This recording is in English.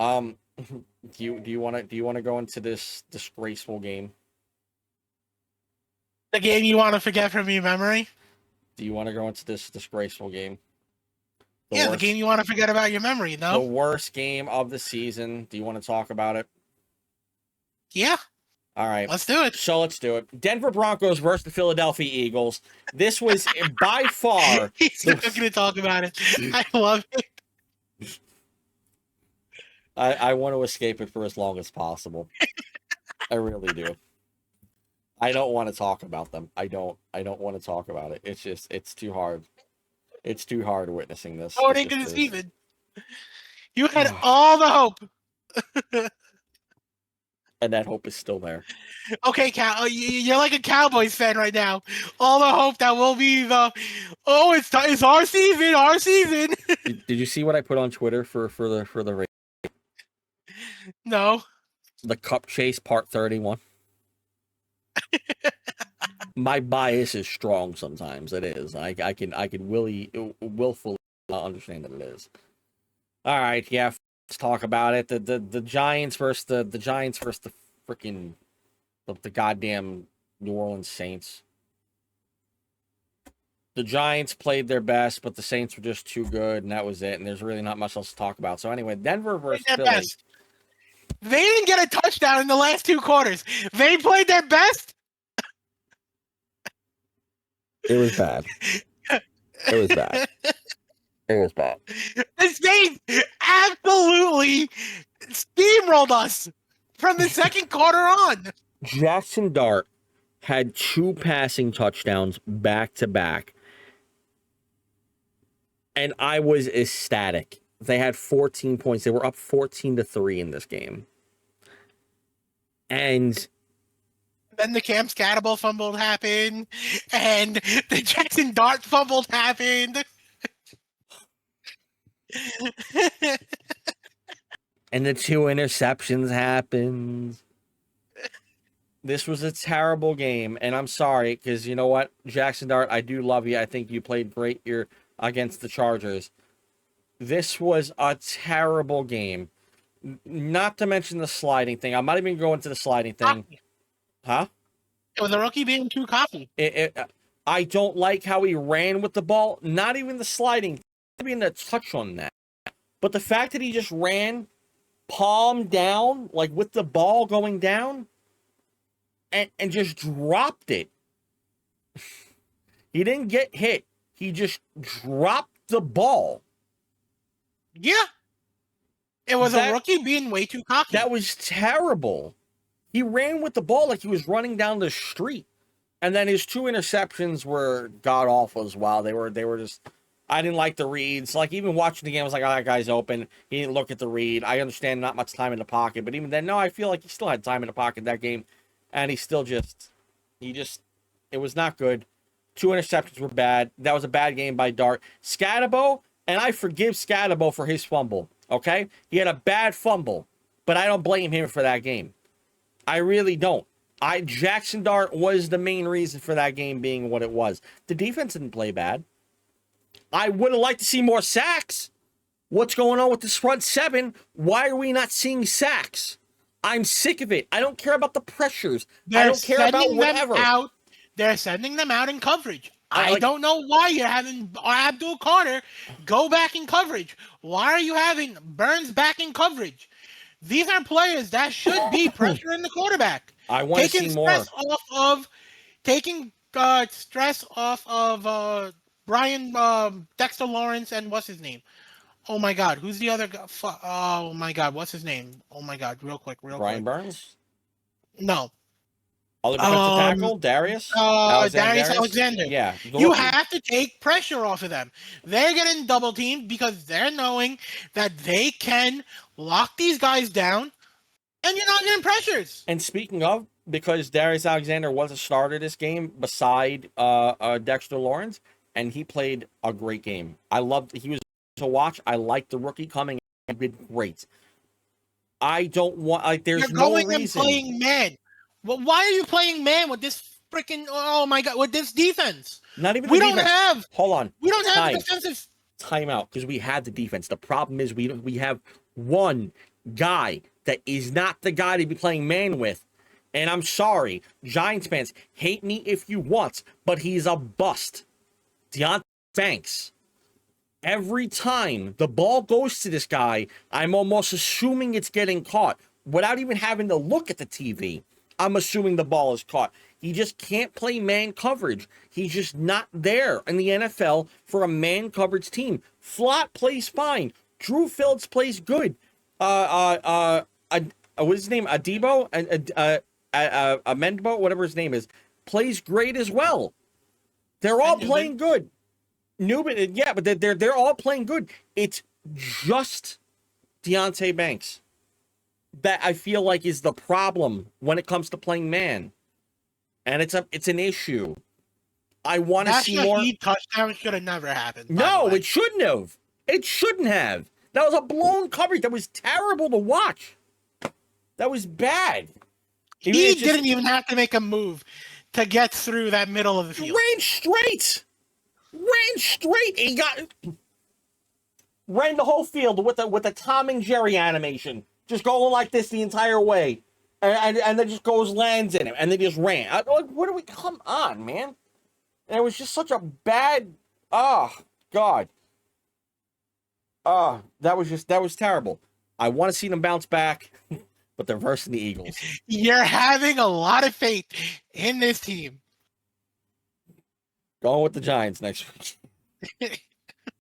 Um, do you want to go into this disgraceful game? The game you want to forget from your memory? Do you want to go into this disgraceful game? The game you want to forget about your memory, The no? worst game of the season. Do you want to talk about it? Yeah, All right. let's do it. So let's do it. Denver Broncos versus the Philadelphia Eagles. This was by far. He's not going to talk about it. I love it. I want to escape it for as long as possible. I really do. I don't want to talk about them. I don't want to talk about it. It's too hard. It's too hard witnessing this. Oh, it ain't going to Steven. You had all the hope. And that hope is still there. Okay, you're like a Cowboys fan right now. All the hope that will be it's our season, our season. Did you see what I put on Twitter for the race? No. The Cup Chase Part 31. My bias is strong sometimes. It is. I can willfully understand that it is. All right, yeah. Let's talk about it. The Giants versus the freaking the goddamn New Orleans Saints. The Giants played their best, but the Saints were just too good, and that was it. And there's really not much else to talk about. So anyway, Denver versus Philly. Best. They didn't get a touchdown in the last 2 quarters. They played their best. It was bad. It was bad. It was bad. The Saints absolutely steamrolled us from the second quarter on. Jaxon Dart had 2 passing touchdowns back to back. And I was ecstatic. They had 14 points. They were up 14-3 in this game. And then the Cam Scatable fumble happened, and the Jaxon Dart fumble happened. And the 2 interceptions happened. This was a terrible game, and I'm sorry, because you know what? Jaxon Dart, I do love you. I think you played great here against the Chargers. This was a terrible game. Not to mention the sliding thing. I'm not even going to the sliding thing. Huh? It was a rookie being too cocky. I don't like how he ran with the ball. Not even the sliding. Not even a touch on that. But the fact that he just ran palm down, like with the ball going down, and just dropped it. He didn't get hit. He just dropped the ball. Yeah. It was a rookie being way too cocky. That was terrible. He ran with the ball like he was running down the street. And then his 2 interceptions were god-awful as well. They were just... I didn't like the reads. Like, even watching the game, I was like, oh, that guy's open. He didn't look at the read. I understand not much time in the pocket. But even then, no, I feel like he still had time in the pocket that game. And he still just... It was not good. 2 interceptions were bad. That was a bad game by Dart. Scatabo, and I forgive Scatabo for his fumble. Okay? He had a bad fumble. But I don't blame him for that game. I really don't. Jaxon Dart was the main reason for that game being what it was. The defense didn't play bad. I would have liked to see more sacks. What's going on with this front 7? Why are we not seeing sacks? I'm sick of it. I don't care about the pressures. I don't care about whatever. They're sending them out in coverage. I don't know why you're having Abdul Carter go back in coverage. Why are you having Burns back in coverage? These are players that should be pressuring the quarterback. I want to see more. Taking stress off of Brian Dexter Lawrence and what's his name? Oh my God, who's the other guy? Oh my God, what's his name? Oh my God, real quick. Brian Burns? No. Other defensive tackle? Darius? Darius Alexander. Yeah. You have to take pressure off of them. They're getting double teamed because they're knowing that they can lock these guys down and you're not getting pressures. And speaking of, because Darius Alexander was a starter this game beside Dexter Lawrence, and he played a great game. He was to watch. I liked the rookie coming in. He did great. I don't want, there's no reason. You're going and playing man. Well, why are you playing man with this freaking, oh my God, with this defense? Not even we don't have. Hold on. We don't have defensive. Timeout, because we had the defense. The problem is we have one guy that is not the guy to be playing man with. And I'm sorry, Giants fans, hate me if you want, but he's a bust. Deonte Banks. Every time the ball goes to this guy, I'm almost assuming it's getting caught without even having to look at the TV. I'm assuming the ball is caught. He just can't play man coverage. He's just not there in the NFL for a man coverage team. Flott plays fine. Drew Phillips plays good. What is his name? Adebo? Amendbo, whatever his name is, plays great as well. They're all playing good. Newman, yeah, but they're all playing good. It's just Deonte Banks that I feel like is the problem when it comes to playing man, and it's an issue. I want to see more. That touchdown should have never happened. No, it shouldn't have. It shouldn't have. That was a blown coverage. That was terrible to watch. That was bad. He didn't even have to make a move to get through that middle of the field. Ran straight. He ran the whole field with the Tom and Jerry animation, just going like this the entire way, and then just lands in him, and then just ran. What do we? Come on, man! And it was just such a bad. Oh God. That was terrible. I want to see them bounce back. But they're versing the Eagles. You're having a lot of faith in this team. Going with the Giants next week.